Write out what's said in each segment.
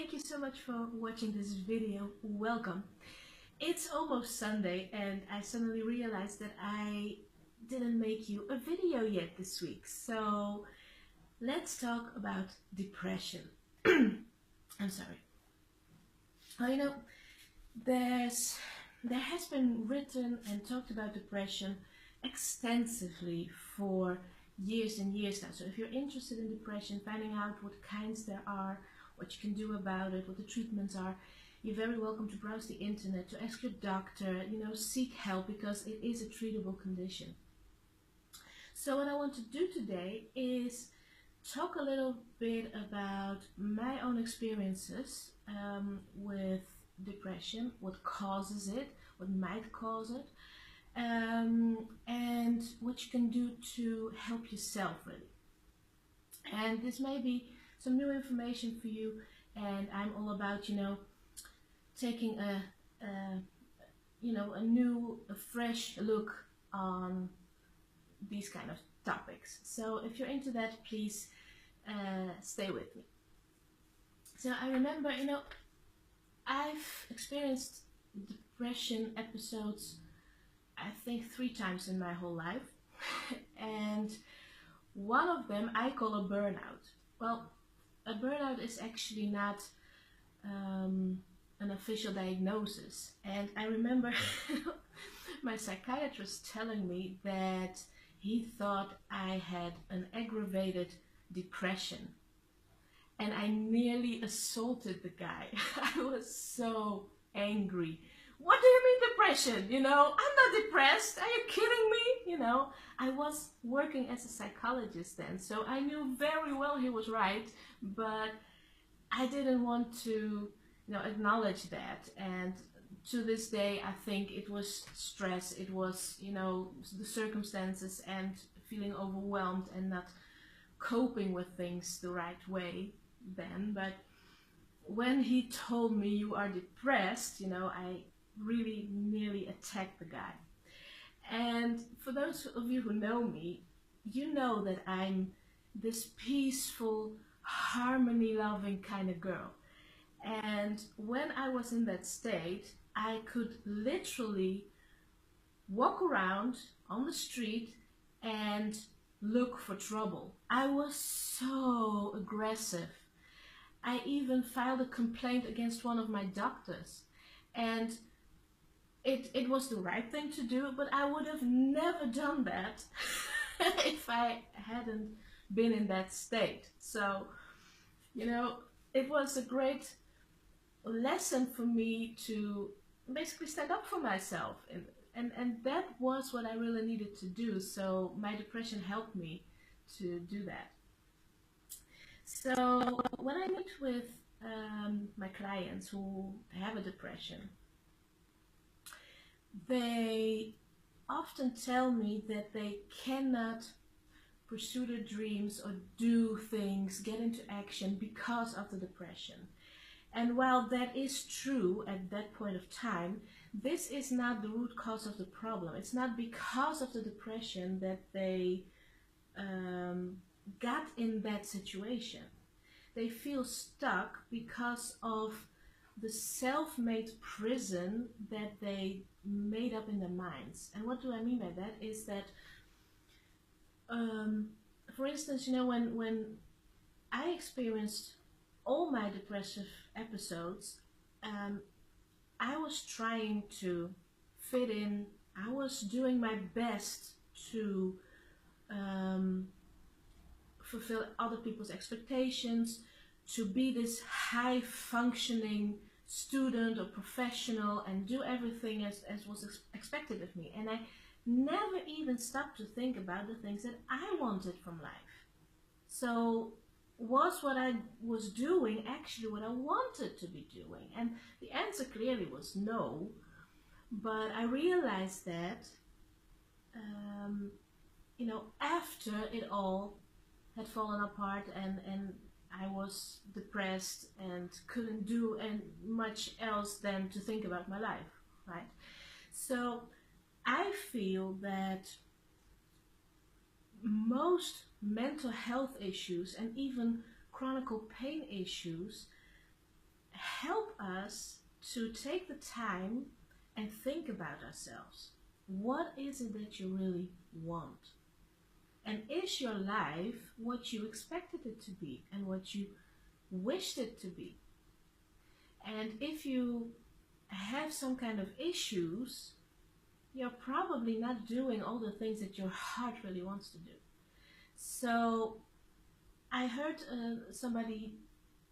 Thank you so much for watching this video. Welcome. It's almost Sunday and I suddenly realized that I didn't make you a video yet this week. So let's talk about depression. I'm sorry. Well, there has been written and talked about depression extensively for years and years now. So if you're interested in depression, finding out what kinds there are, what you can do about it, what the treatments are, you're very welcome to browse the internet, to ask your doctor, seek help, because it is a treatable condition. So what I want to do today is talk a little bit about my own experiences with depression, what causes it, what might cause it, and what you can do to help yourself, really. And this may be some new information for you, and I'm all about, taking a fresh look on these kind of topics. So if you're into that, please stay with me. So I remember, I've experienced depression episodes, I think 3 times in my whole life. And one of them I call a burnout. Well, a burnout is actually not an official diagnosis. And I remember my psychiatrist telling me that he thought I had an aggravated depression. And I nearly assaulted the guy. I was so angry. What do you mean depression? I'm not depressed. Are you kidding me? I was working as a psychologist then, so I knew very well he was right, but I didn't want to, acknowledge that. And to this day, I think it was stress. It was, the circumstances and feeling overwhelmed and not coping with things the right way then. But when he told me you are depressed, I really nearly attacked the guy. And for those of you who know me, you know that I'm this peaceful, harmony-loving kind of girl. And when I was in that state, I could literally walk around on the street and look for trouble. I was so aggressive. I even filed a complaint against one of my doctors. And it was the right thing to do, but I would have never done that if I hadn't been in that state. So, it was a great lesson for me to basically stand up for myself. And that was what I really needed to do. So my depression helped me to do that. So when I meet with my clients who have a depression, they often tell me that they cannot pursue their dreams or do things, get into action because of the depression. And while that is true at that point of time, this is not the root cause of the problem. It's not because of the depression that they got in that situation. They feel stuck because of the self-made prison that they made up in their minds. And what do I mean by that is that, for instance, when I experienced all my depressive episodes, I was trying to fit in. I was doing my best to fulfill other people's expectations, to be this high-functioning student or professional and do everything as was expected of me. And I never even stopped to think about the things that I wanted from life. So was what I was doing actually what I wanted to be doing? And the answer clearly was no. But I realized that, after it all had fallen apart and I was depressed and couldn't do much else than to think about my life, right? So I feel that most mental health issues and even chronic pain issues help us to take the time and think about ourselves. What is it that you really want? And is your life what you expected it to be and what you wished it to be? And if you have some kind of issues, you're probably not doing all the things that your heart really wants to do. So I heard somebody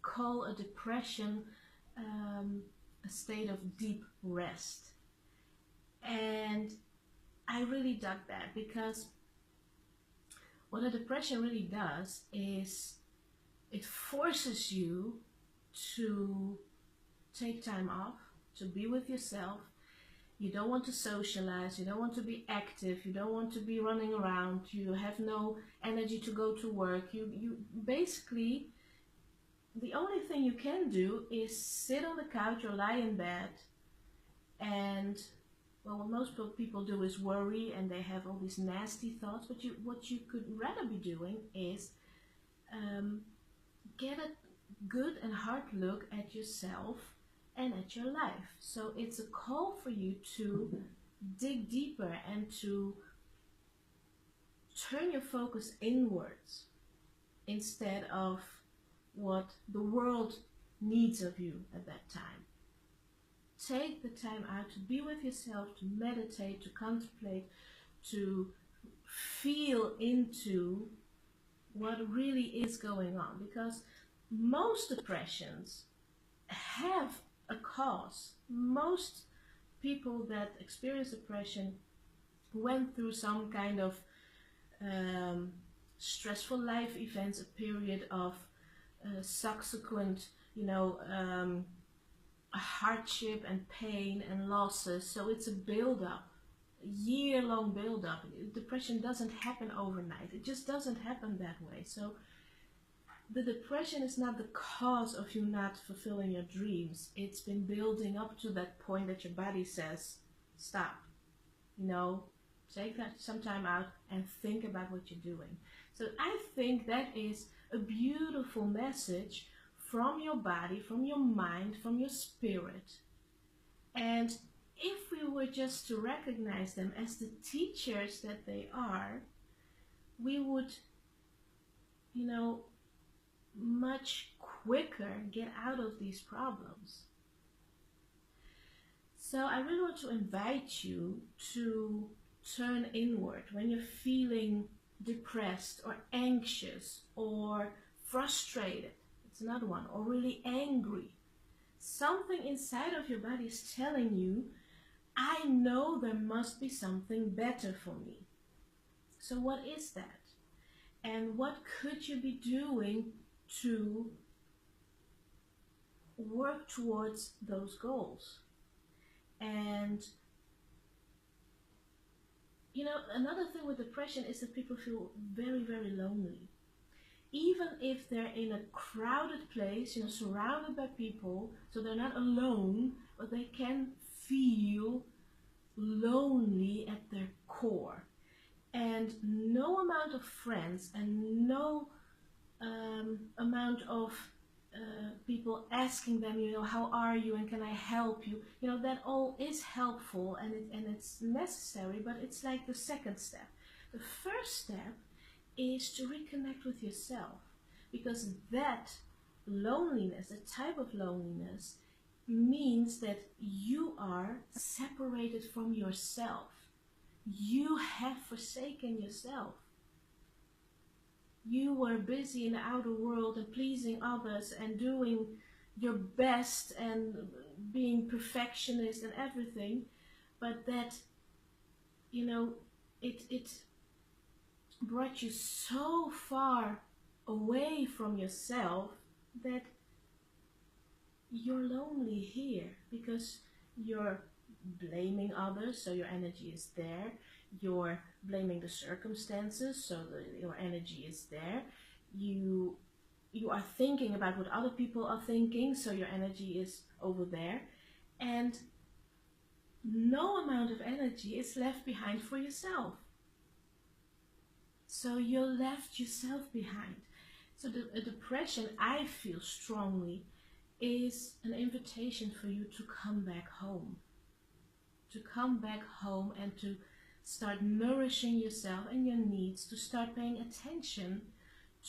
call a depression a state of deep rest. And I really dug that, because what a depression really does is it forces you to take time off, to be with yourself. You don't want to socialize, you don't want to be active, you don't want to be running around, you have no energy to go to work. You basically, the only thing you can do is sit on the couch or lie in bed, and well, what most people do is worry, and they have all these nasty thoughts. But what you could rather be doing is get a good and hard look at yourself and at your life. So it's a call for you to dig deeper and to turn your focus inwards instead of what the world needs of you at that time. Take the time out to be with yourself, to meditate, to contemplate, to feel into what really is going on. Because most depressions have a cause. Most people that experience depression went through some kind of stressful life events, a period of subsequent, hardship and pain and losses. So it's a build-up, a year-long build-up. Depression doesn't happen overnight. It just doesn't happen that way. So the depression is not the cause of you not fulfilling your dreams. It's been building up to that point that your body says, stop. Take that some time out and think about what you're doing. So I think that is a beautiful message from your body, from your mind, from your spirit. And if we were just to recognize them as the teachers that they are, we would, much quicker get out of these problems. So I really want to invite you to turn inward when you're feeling depressed or anxious or frustrated. It's another one. Or really angry. Something inside of your body is telling you, I know there must be something better for me. So what is that? And what could you be doing to work towards those goals? And another thing with depression is that people feel very, very lonely. Even if they're in a crowded place, surrounded by people, so they're not alone, but they can feel lonely at their core. And no amount of friends and no amount of people asking them, how are you and can I help you? That all is helpful and it's necessary, but it's like the second step. The first step is to reconnect with yourself, because that loneliness, a type of loneliness, means that you are separated from yourself. You have forsaken yourself. You were busy in the outer world and pleasing others and doing your best and being perfectionist and everything, but that, it brought you so far away from yourself that you're lonely here, because you're blaming others, so your energy is there. You're blaming the circumstances, so your energy is there. You are thinking about what other people are thinking, so your energy is over there. And no amount of energy is left behind for yourself. So you left yourself behind. So a depression, I feel strongly, is an invitation for you to come back home. To come back home and to start nourishing yourself and your needs, to start paying attention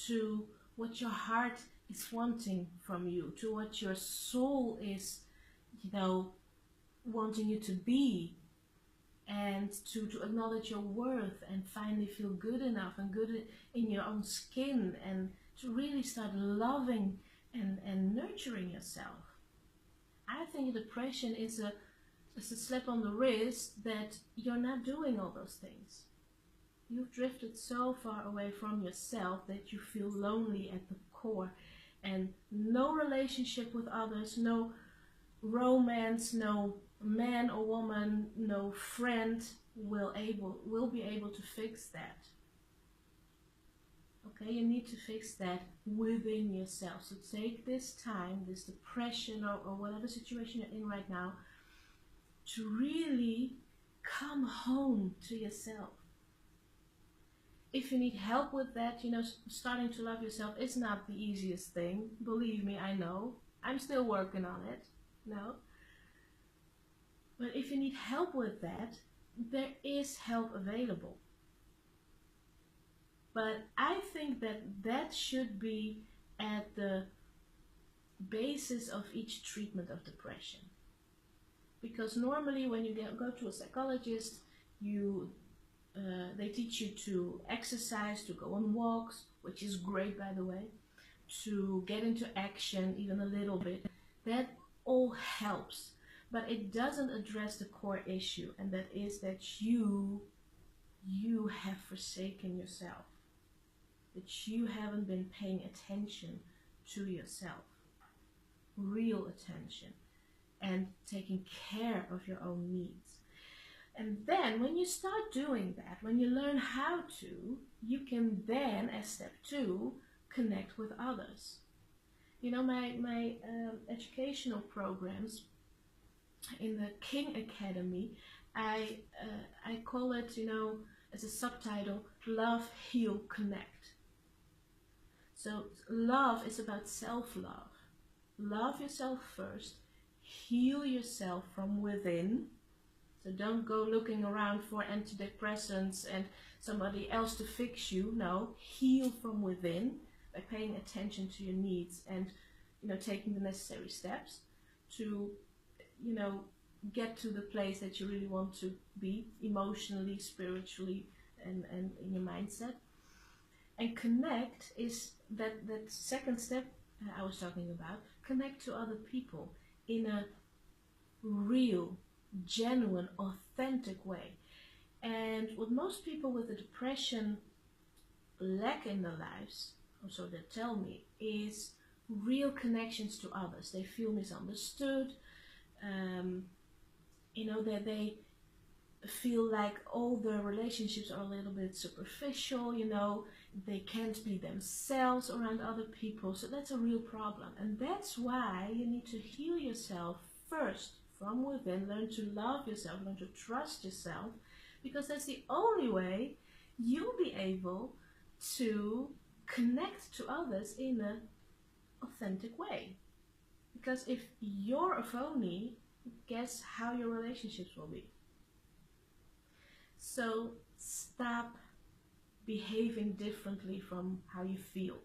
to what your heart is wanting from you, to what your soul is, wanting you to be, and to acknowledge your worth and finally feel good enough and good in your own skin, and to really start loving and nurturing yourself. I think depression is a slap on the wrist that you're not doing all those things. You've drifted so far away from yourself that you feel lonely at the core, and no relationship with others, no romance, no man or woman, no friend will be able to fix that. Okay, you need to fix that within yourself. So take this time, this depression or whatever situation you're in right now, to really come home to yourself. If you need help with that, starting to love yourself is not the easiest thing. Believe me, I know. I'm still working on it. No. But if you need help with that, there is help available. But I think that should be at the basis of each treatment of depression. Because normally when you go to a psychologist, they teach you to exercise, to go on walks, which is great, by the way, to get into action even a little bit. That all helps, but it doesn't address the core issue, and that is that you have forsaken yourself, that you haven't been paying attention to yourself, real attention, and taking care of your own needs. And then when you start doing that, when you learn how to, you can then, as step 2, connect with others. My educational programs in the King Academy, I call it, as a subtitle, Love, Heal, Connect. So love is about self-love. Love yourself first. Heal yourself from within. So don't go looking around for antidepressants and somebody else to fix you. No, heal from within by paying attention to your needs and taking the necessary steps to get to the place that you really want to be emotionally, spiritually, and in your mindset. And connect is that second step I was talking about. Connect to other people in a real, genuine, authentic way. And what most people with a depression lack in their lives, or so they tell me, is real connections to others. They feel misunderstood, that they feel like all their relationships are a little bit superficial, they can't be themselves around other people. So that's a real problem. And that's why you need to heal yourself first from within, learn to love yourself, learn to trust yourself, because that's the only way you'll be able to connect to others in an authentic way. Because if you're a phony, guess how your relationships will be. So stop behaving differently from how you feel.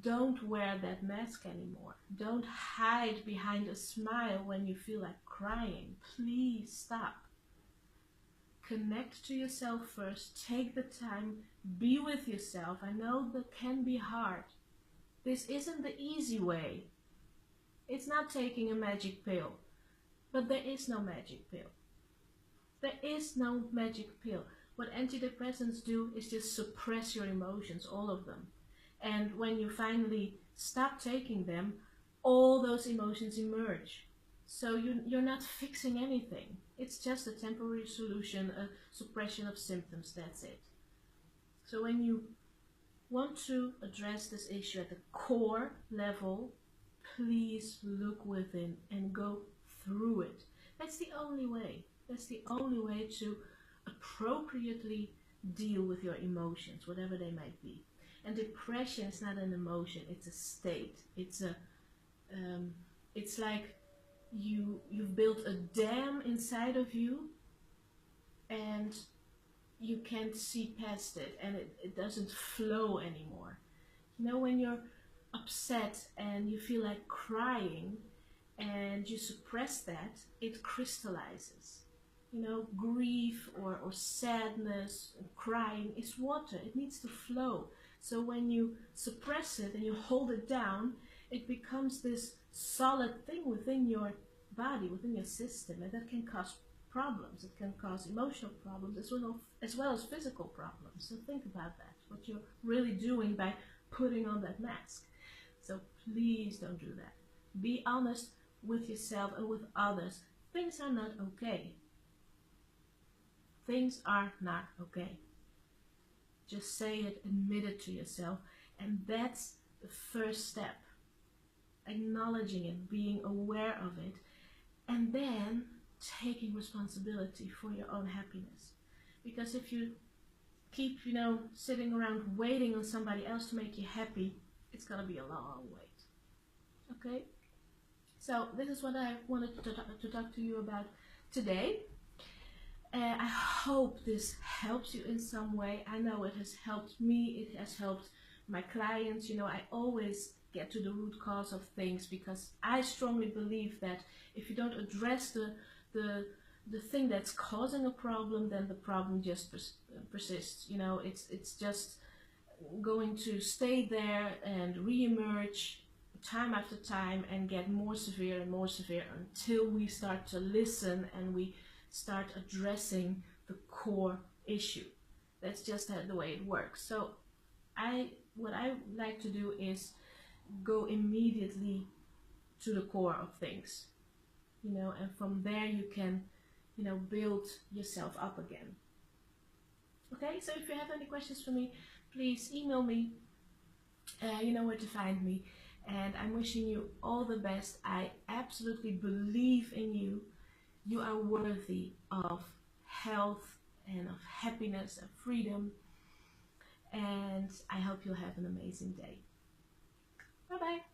Don't wear that mask anymore. Don't hide behind a smile when you feel like crying. Please stop. Connect to yourself first. Take the time. Be with yourself. I know that can be hard. This isn't the easy way. It's not taking a magic pill. But there is no magic pill. There is no magic pill. What antidepressants do is just suppress your emotions, all of them. And when you finally stop taking them, all those emotions emerge. So you're not fixing anything. It's just a temporary solution, a suppression of symptoms, that's it. So when you want to address this issue at the core level, please look within and go through it. That's the only way. That's the only way to appropriately deal with your emotions, whatever they might be. And depression is not an emotion, it's a state. It's a It's like you've built a dam inside of you, and you can't see past it, and it doesn't flow anymore. You know, when you're upset and you feel like crying and you suppress that, it crystallizes. You know, grief or sadness, crying is water. It needs to flow. So when you suppress it and you hold it down, it becomes this solid thing within your body, within your system, and that can cause problems. It can cause emotional problems as well as physical problems. So think about that, what you're really doing by putting on that mask. So please don't do that. Be honest with yourself and with others. Things are not okay. Things are not okay. Just say it, admit it to yourself, and that's the first step. Acknowledging it, being aware of it, and then taking responsibility for your own happiness. Because if you keep, sitting around waiting on somebody else to make you happy, it's gonna be a long wait. Okay? So this is what I wanted to talk to you about today. I hope this helps you in some way. I know it has helped me. It has helped my clients. I always get to the root cause of things, because I strongly believe that if you don't address the thing that's causing a problem, then the problem just persists. It's just going to stay there and re-emerge time after time and get more severe and more severe, until we start to listen and we start addressing the core issue. That's just the way it works. So what I like to do is go immediately to the core of things, and from there you can, build yourself up again. Okay, so if you have any questions for me, please email me. You know where to find me, and I'm wishing you all the best. I absolutely believe in you. You are worthy of health and of happiness and freedom, and I hope you'll have an amazing day. Bye bye.